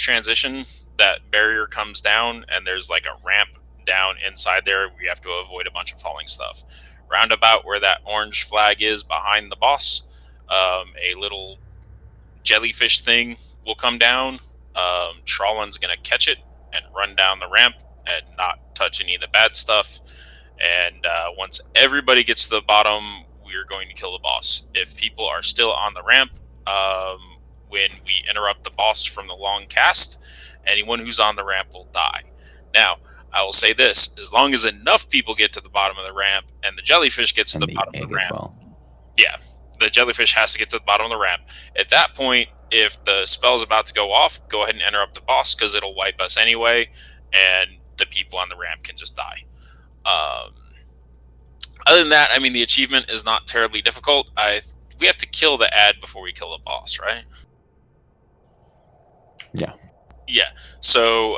transition, that barrier comes down, and there's like a ramp down inside there. We have to avoid a bunch of falling stuff. Roundabout where that orange flag is behind the boss, a little jellyfish thing will come down. Trollin's going to catch it and run down the ramp and not touch any of the bad stuff. And once everybody gets to the bottom, we're going to kill the boss. If people are still on the ramp, when we interrupt the boss from the long cast, anyone who's on the ramp will die. Now, I will say this, as long as enough people get to the bottom of the ramp and the jellyfish gets to the bottom of the ramp. Well. Yeah, the jellyfish has to get to the bottom of the ramp. At that point, if the spell is about to go off, go ahead and interrupt the boss because it'll wipe us anyway, and the people on the ramp can just die. Other than that, I mean, the achievement is not terribly difficult. We have to kill the ad before we kill the boss, right? Yeah. Yeah. So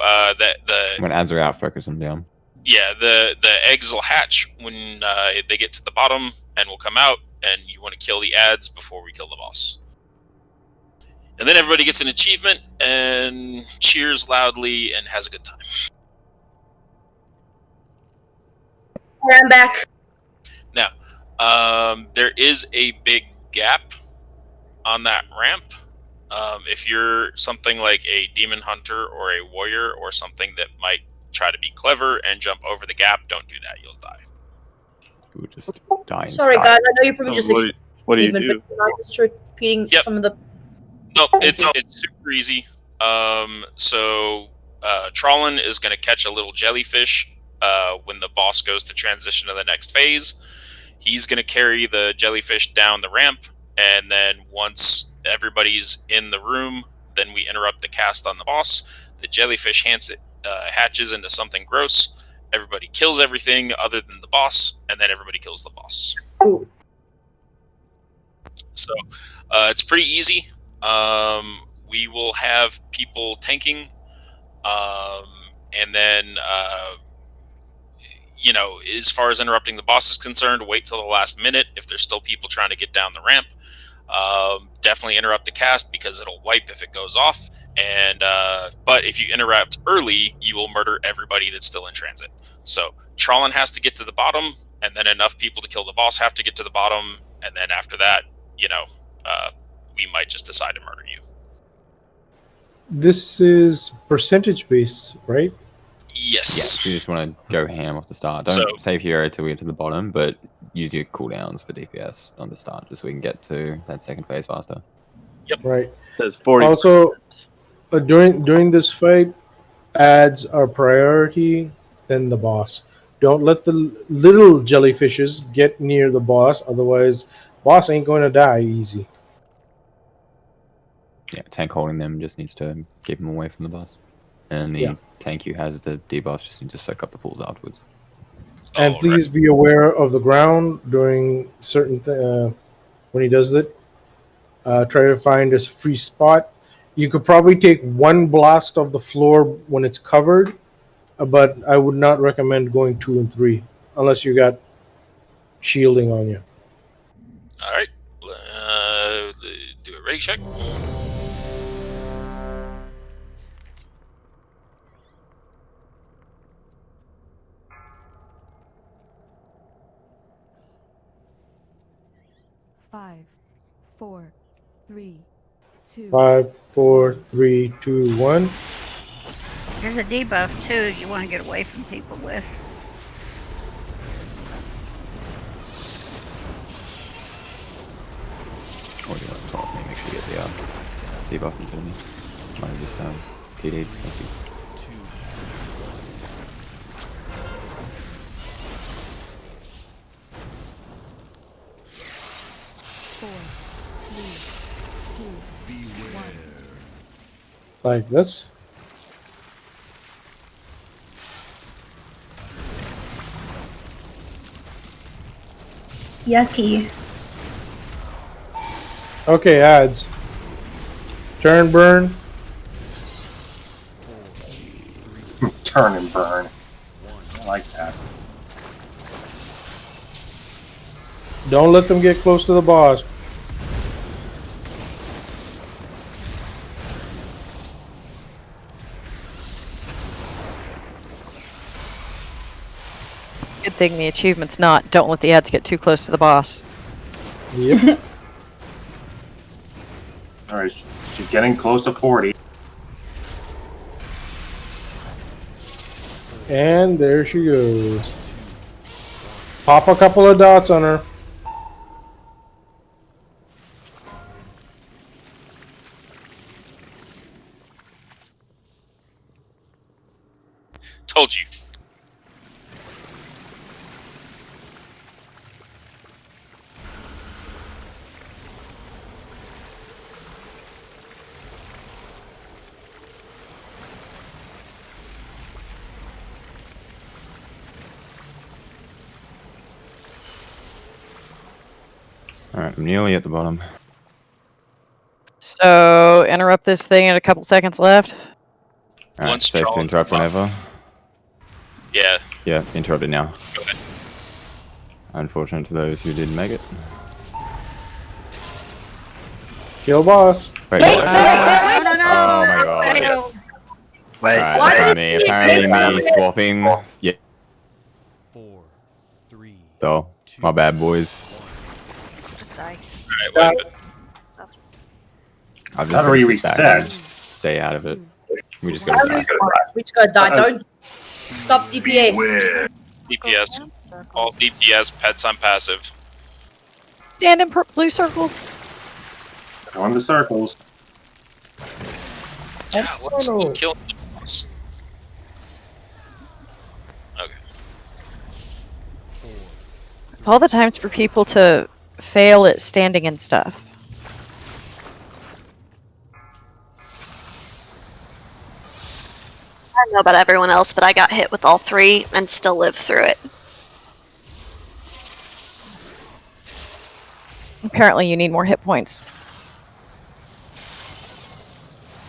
when ads are out, focus them down. Yeah, the eggs will hatch when they get to the bottom and will come out, and you want to kill the ads before we kill the boss. And then everybody gets an achievement and cheers loudly and has a good time. I'm back. Now, there is a big gap on that ramp. If you're something like a demon hunter or a warrior or something that might try to be clever and jump over the gap, don't do that. You'll die. You would just die. Sorry, guys. I know you probably just what do you do? I'm just repeating some of the. No, it's super easy. So Trollin is going to catch a little jellyfish when the boss goes to transition to the next phase. He's going to carry the jellyfish down the ramp, and then once everybody's in the room, then we interrupt the cast on the boss. The jellyfish hatches into something gross. Everybody kills everything other than the boss, and then everybody kills the boss. Ooh. So it's pretty easy. We will have people tanking, and then as far as interrupting the boss is concerned, wait till the last minute if there's still people trying to get down the ramp. Definitely interrupt the cast because it'll wipe if it goes off. And but if you interrupt early, you will murder everybody that's still in transit. So Trollin has to get to the bottom, and then enough people to kill the boss have to get to the bottom, and then after that, we might just decide to murder you. This is percentage based, right? Yes. Yeah, you just want to go ham off the start. Don't save hero till we get to the bottom, but use your cooldowns for DPS on the start just so we can get to that second phase faster. Yep. Right. There's 40. Also, during this fight, ads are priority, then the boss. Don't let the little jellyfishes get near the boss, otherwise boss ain't going to die easy. Yeah, tank holding them just needs to keep them away from the boss. And the tank who has the debuff just needs to soak up the pools afterwards. And please be aware of the ground during certain when he does it. Try to find a free spot. You could probably take one blast of the floor when it's covered, but I would not recommend going 2 and 3 unless you got shielding on you. All right. Do a ready check. Five, 4, 3, 2. 5, 4, 3, 2, 1. There's a debuff too you want to get away from people with. Or do you want to talk to me? Make sure you get the debuff instead of me. Mine just TD. Thank you. 4, 3, 2, 1. Like this. Yucky. Okay, ads. Turn, burn. Turn and burn. I like that. Don't let them get close to the boss. Good thing the achievement's not. Don't let the ads get too close to the boss. Yep. All right, she's getting close to 40. And there she goes. Pop a couple of dots on her. Told you. Alright, I'm nearly at the bottom. So, interrupt this thing at a couple seconds left. Alright, Once safe to Charles interrupt is up. whenever. Yeah. Yeah, interrupt it now. Go ahead. Unfortunate to those who didn't make it. Kill boss. Wait, No, what? no, no. Oh my god. Fail. Wait. Alright, apparently me swapping. Yeah. 4, 3. So, my bad, boys. Just die. Alright, wait. Stuff. I've just Battery gotta sit back and reset. stay out of it. We just gotta die. We just gotta die. Don't stop DPS. DPS. All DPS, pets on passive. Stand in blue circles. Go in the circles. What's killing the boss? Okay. All the times for people to fail at standing and stuff. I don't know about everyone else, but I got hit with all three and still lived through it. Apparently you need more hit points.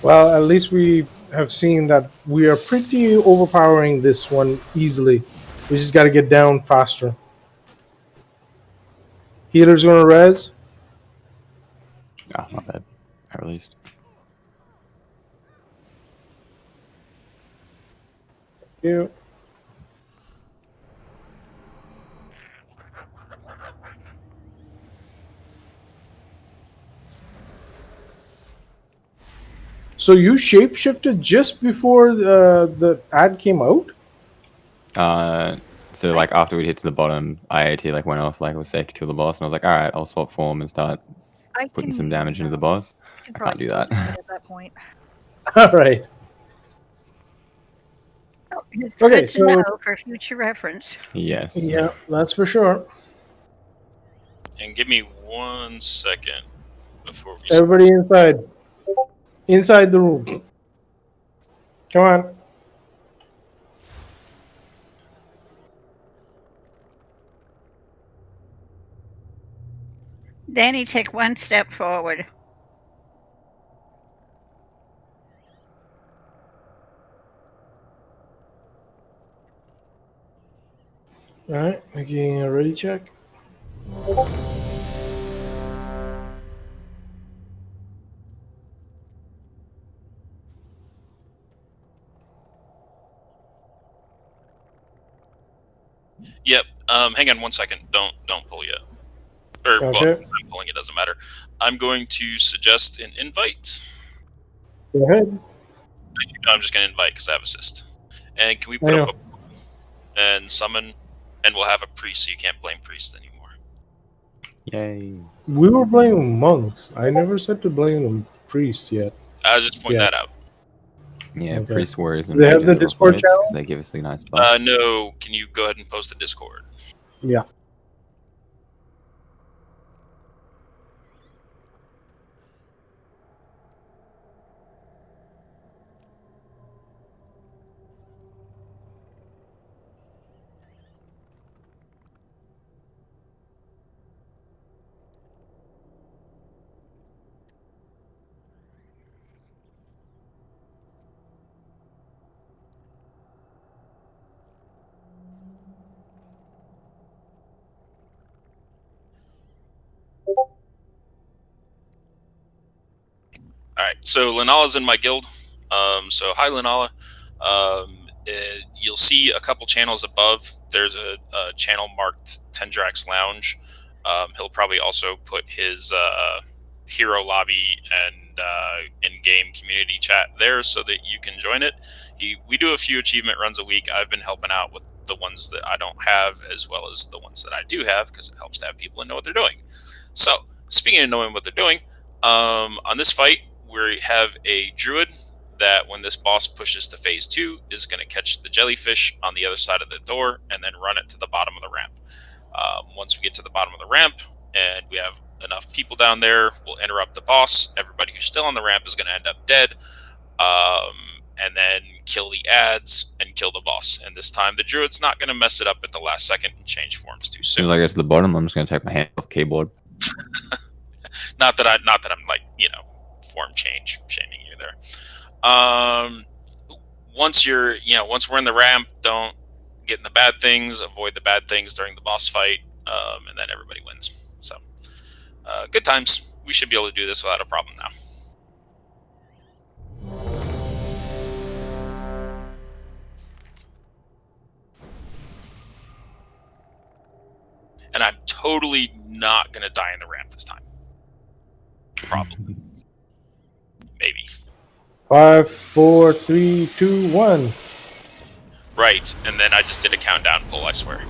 Well, at least we have seen that we are pretty overpowering this one easily. We just got to get down faster. Healer's gonna res. Oh, my bad. At least. Yeah. So you shapeshifted just before the ad came out? So like after we hit to the bottom, IAT like went off like it was safe to kill the boss, and I was like, all right, I'll swap form and start putting some damage into the boss. I can't do that. At that point. All right. It's Okay, good to so- know for future reference. Yes. Yeah, that's for sure. And give me 1 second before we Everybody inside. Inside the room. Come on. Danny, take one step forward. All right, making a ready check. Yep. Hang on 1 second. Don't pull yet. Or well, Okay. since I'm pulling, it doesn't matter. I'm going to suggest an invite. Go ahead. No, I'm just going to invite because I have assist. And can we I put know. up a and summon, and we'll have a priest, so you can't blame priest anymore. Yay. We were blaming monks. I never said to blame the priest yet. I was just pointing Yeah. that out. Yeah, Okay. priest warriors and They have mages the are Discord rough channel? because they give us the nice buff. No. Can you go ahead and post the Discord? Yeah. All right. So Linala's in my guild. So hi, Linala. You'll see a couple channels above there's a channel marked Tendrax Lounge. He'll probably also put his hero lobby and in-game community chat there so that you can join it. We do a few achievement runs a week. I've been helping out with the ones that I don't have as well as the ones that I do have because it helps to have people know what they're doing. So, speaking of knowing what they're doing, on this fight, we have a druid that when this boss pushes to phase 2 is going to catch the jellyfish on the other side of the door and then run it to the bottom of the ramp. Once we get to the bottom of the ramp and we have enough people down there, we'll interrupt the boss. Everybody who's still on the ramp is going to end up dead. And then kill the ads and kill the boss. And this time the druid's not going to mess it up at the last second and change forms too soon. As soon as I get to the bottom, I'm just going to take my hand off keyboard. not that I'm like, form change shaming you there. Once we're in the ramp, don't get in the bad things, avoid the bad things during the boss fight, and then everybody wins. So, good times. We should be able to do this without a problem now. And I'm totally not going to die in the ramp this time. Probably. Maybe. 5, 4, 3, 2, 1. Right, and then I just did a countdown pull, I swear.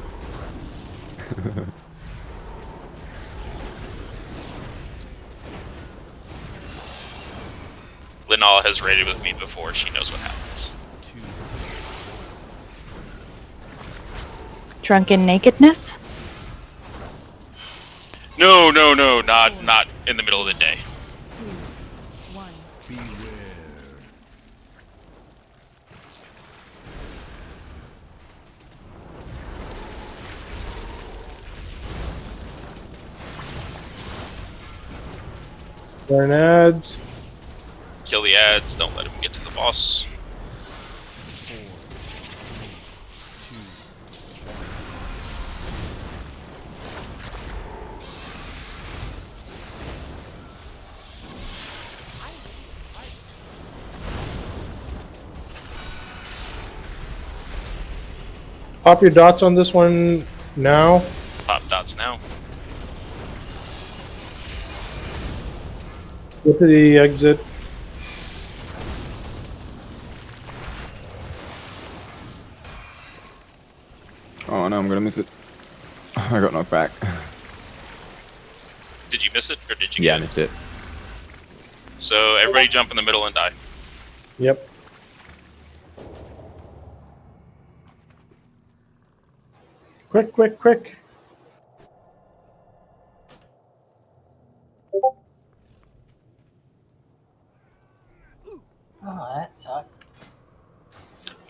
Linala has raided with me before. She knows what happens. Drunken nakedness? No, not in the middle of the day. 2, 1. Burn ads. Kill the ads, don't let him get to the boss. 4, 3, 2, 1. Pop your dots on this one now. Pop dots now. Go to the exit. Oh no, I'm going to miss it. I got knocked back. Did you miss it, or did you Yeah, I get it? missed it. So everybody jump in the middle and die. Yep. Quick, quick, quick. Oh, that sucked.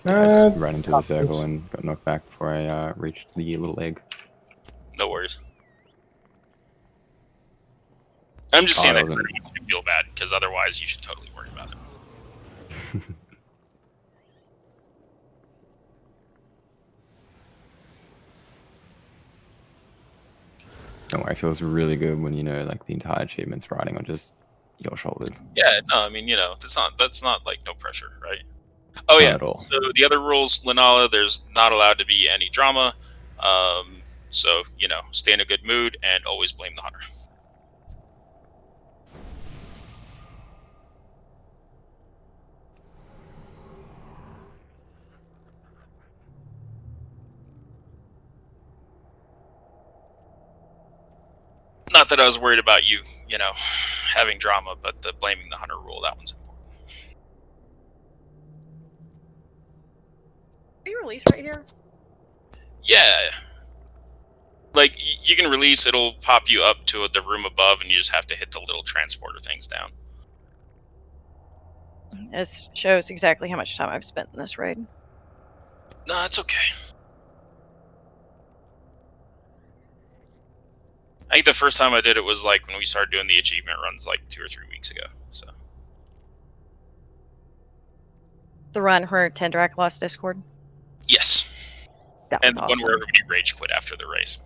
I just ran into the circle and got knocked back before I reached the little egg. No worries. I'm just saying that that wasn't- you should feel bad, because otherwise you should totally worry about it. Don't worry, it feels really good when you know like the entire achievement's riding on just your shoulders. Yeah, no, I mean, that's not like no pressure, right? Oh Not yeah. at all. So the other rules, Linala, there's not allowed to be any drama. So stay in a good mood and always blame the hunter. Not that I was worried about you, having drama, but the blaming the hunter rule, that one's important. Are you release right here? Yeah. Like, you can release, it'll pop you up to the room above, and you just have to hit the little transporter things down. This shows exactly how much time I've spent in this raid. No, it's okay. I think the first time I did it was like when we started doing the achievement runs like 2 or 3 weeks ago. So The run where Tendrak lost Discord? yes. That was And the awesome. one where everybody rage quit after the race.